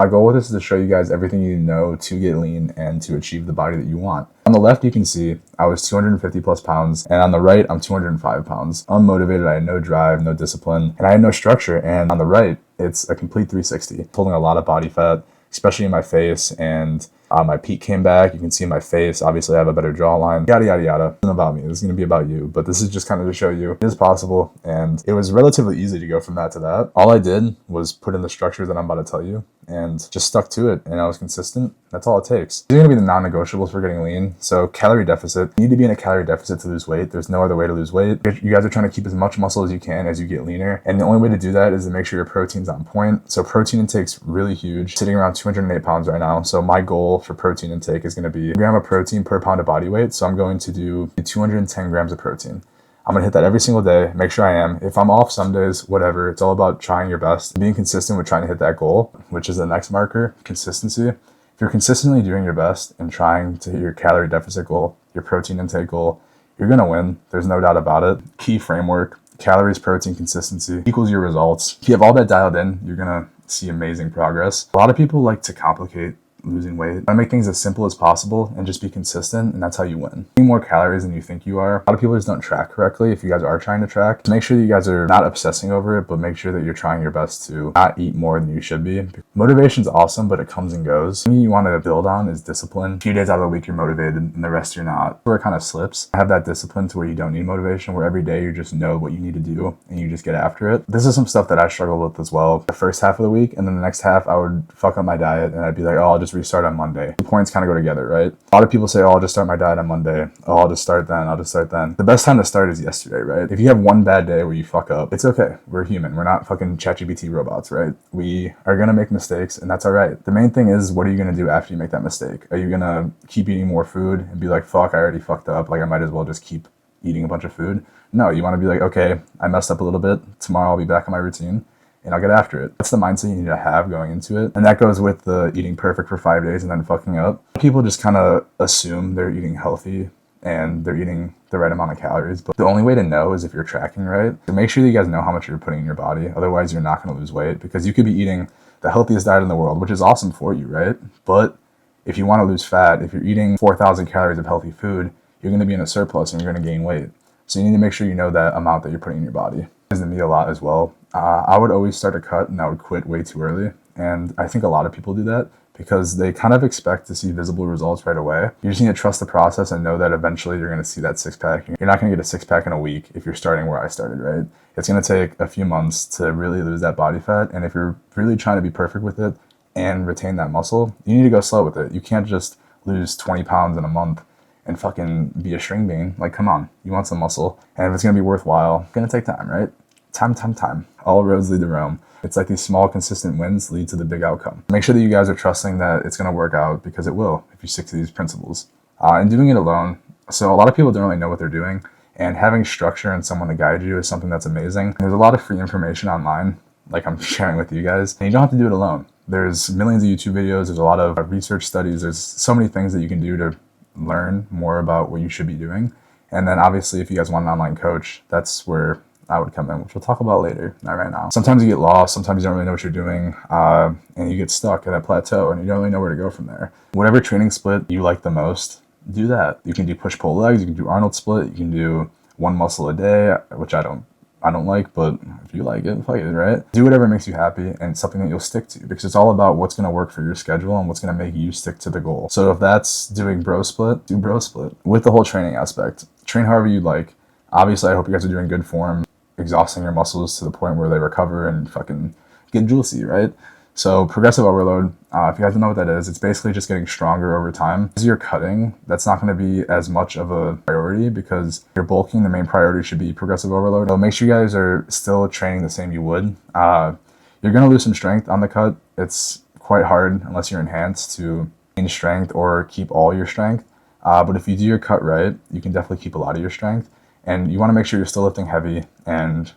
My goal with this is to show you guys everything you need to know to get lean and to achieve the body that you want. On the left, you can see I was 250 plus pounds, and on the right, I'm 205 pounds. Unmotivated, I had no drive, no discipline, and I had no structure. And on the right, it's a complete 360, holding a lot of body fat, especially in my face, and my peak came back. You can see my face. Obviously, I have a better jawline. Yada, yada, yada. This isn't about me. This is going to be about you. But this is just kind of to show you it is possible. And it was relatively easy to go from that to that. All I did was put in the structure that I'm about to tell you and just stuck to it. And I was consistent. That's all it takes. These are going to be the non-negotiables for getting lean. So calorie deficit. You need to be in a calorie deficit to lose weight. There's no other way to lose weight. You guys are trying to keep as much muscle as you can as you get leaner. And the only way to do that is to make sure your protein's on point. So protein intake's really huge. Sitting around 208 pounds right now. So my goal for protein intake is going to be a gram of protein per pound of body weight. So I'm going to do 210 grams of protein. I'm going to hit that every single day, make sure I am. If I'm off some days, whatever, it's all about trying your best, being consistent with trying to hit that goal, which is the next marker, consistency. If you're consistently doing your best and trying to hit your calorie deficit goal, your protein intake goal, you're going to win. There's no doubt about it. Key framework, calories, protein, consistency equals your results. If you have all that dialed in, you're going to see amazing progress. A lot of people like to complicate losing weight. I make things as simple as possible and just be consistent, and that's how you win. Eating more calories than you think you are. A lot of people just don't track correctly. If you guys are trying to track, make sure that you guys are not obsessing over it, but make sure that you're trying your best to not eat more than you should be. Motivation's awesome, but it comes and goes. The thing you want to build on is discipline. A few days out of the week you're motivated and the rest you're not. Where it kind of slips. Have that discipline to where you don't need motivation, where every day you just know what you need to do and you just get after it. This is some stuff that I struggle with as well. The first half of the week, and then the next half I would fuck up my diet and I'd be like, oh, I'll just restart on Monday. The points kind of go together, right? A lot of people say, oh, I'll just start my diet on Monday. Oh, I'll just start then. I'll just start then. The best time to start is yesterday, right? If you have one bad day where you fuck up, it's okay. We're human. We're not fucking ChatGPT robots, right? We are going to make mistakes, and that's all right. The main thing is, what are you going to do after you make that mistake? Are you going to keep eating more food and be like, fuck, I already fucked up. Like, I might as well just keep eating a bunch of food? No, you want to be like, okay, I messed up a little bit. Tomorrow I'll be back on my routine and I'll get after it. That's the mindset you need to have going into it. And that goes with the eating perfect for 5 days and then fucking up. People just kind of assume they're eating healthy and they're eating the right amount of calories. But the only way to know is if you're tracking right. So make sure that you guys know how much you're putting in your body. Otherwise, you're not going to lose weight, because you could be eating the healthiest diet in the world, which is awesome for you, right? But if you want to lose fat, if you're eating 4,000 calories of healthy food, you're going to be in a surplus and you're going to gain weight. So you need to make sure you know that amount that you're putting in your body. It happens to me a lot as well. I would always start a cut and I would quit way too early. And I think a lot of people do that because they kind of expect to see visible results right away. You just need to trust the process and know that eventually you're going to see that six pack. You're not going to get a six pack in a week if you're starting where I started, right? It's going to take a few months to really lose that body fat. And if you're really trying to be perfect with it and retain that muscle, you need to go slow with it. You can't just lose 20 pounds in a month and fucking be a string bean. Like, come on, you want some muscle. And if it's going to be worthwhile, it's going to take time, right? Time. All roads lead to Rome. It's like these small, consistent wins lead to the big outcome. Make sure that you guys are trusting that it's going to work out, because it will if you stick to these principles. And doing it alone. So a lot of people don't really know what they're doing, and having structure and someone to guide you is something that's amazing. There's a lot of free information online, like I'm sharing with you guys, and you don't have to do it alone. There's millions of YouTube videos. There's a lot of research studies. There's so many things that you can do to learn more about what you should be doing. And then obviously, if you guys want an online coach, that's where I would come in, which we'll talk about later, not right now. Sometimes you get lost, sometimes you don't really know what you're doing, and you get stuck at a plateau and you don't really know where to go from there. Whatever training split you like the most, do that. You can do push-pull legs, you can do Arnold split, you can do one muscle a day, which I don't like, but if you like it, fuck it, right? Do whatever makes you happy and something that you'll stick to, because it's all about what's going to work for your schedule and what's going to make you stick to the goal. So if that's doing bro split, do bro split. With the whole training aspect, train however you like. Obviously, I hope you guys are doing good form, exhausting your muscles to the point where they recover and fucking get juicy, right? So progressive overload, if you guys don't know what that is, it's basically just getting stronger over time. As you're cutting, that's not going to be as much of a priority, because you're bulking, the main priority should be progressive overload. So make sure you guys are still training the same you would. You're going to lose some strength on the cut. It's quite hard unless you're enhanced to gain strength or keep all your strength. But if you do your cut right, you can definitely keep a lot of your strength. And you want to make sure you're still lifting heavy, and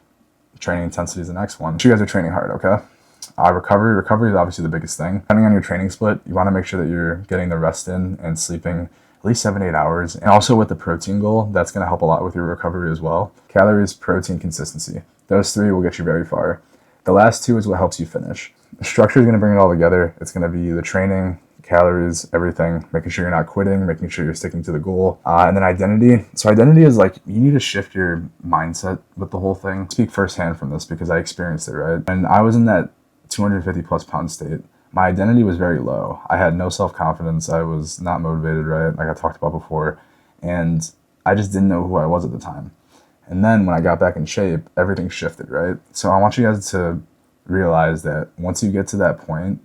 training intensity is the next one. Make sure you guys are training hard, okay? Recovery is obviously the biggest thing. Depending on your training split, you want to make sure that you're getting the rest in and sleeping at least 7-8 hours. And also with the protein goal, that's going to help a lot with your recovery as well. Calories, protein, consistency. Those three will get you very far. The last two is what helps you finish. Structure is going to bring it all together. It's going to be the training, calories, everything, making sure you're not quitting, making sure you're sticking to the goal. And then identity. So identity is like, you need to shift your mindset with the whole thing. I speak firsthand from this because I experienced it, right? And I was in that 250 plus pound state. My identity was very low. I had no self-confidence. I was not motivated, right? Like I talked about before. And I just didn't know who I was at the time. And then when I got back in shape, everything shifted, right? So I want you guys to realize that once you get to that point,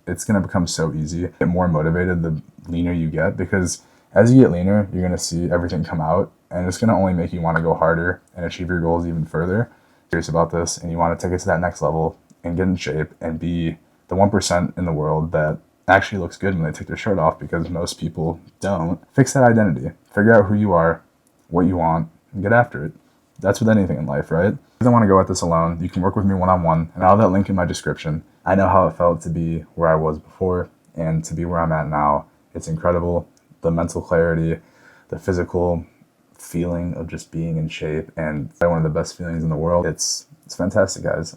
it's going to become so easy. Get more motivated the leaner you get, because as you get leaner, you're going to see everything come out, and it's going to only make you want to go harder and achieve your goals even further. Serious about this, and you want to take it to that next level and get in shape and be the 1% in the world that actually looks good when they take their shirt off, because most people don't. Fix that identity. Figure out who you are, what you want, and get after it. That's with anything in life, right? If you don't want to go at this alone, you can work with me one-on-one, and I'll have that link in my description. I know how it felt to be where I was before and to be where I'm at now. It's incredible. The mental clarity, the physical feeling of just being in shape, and one of the best feelings in the world. It's fantastic, guys.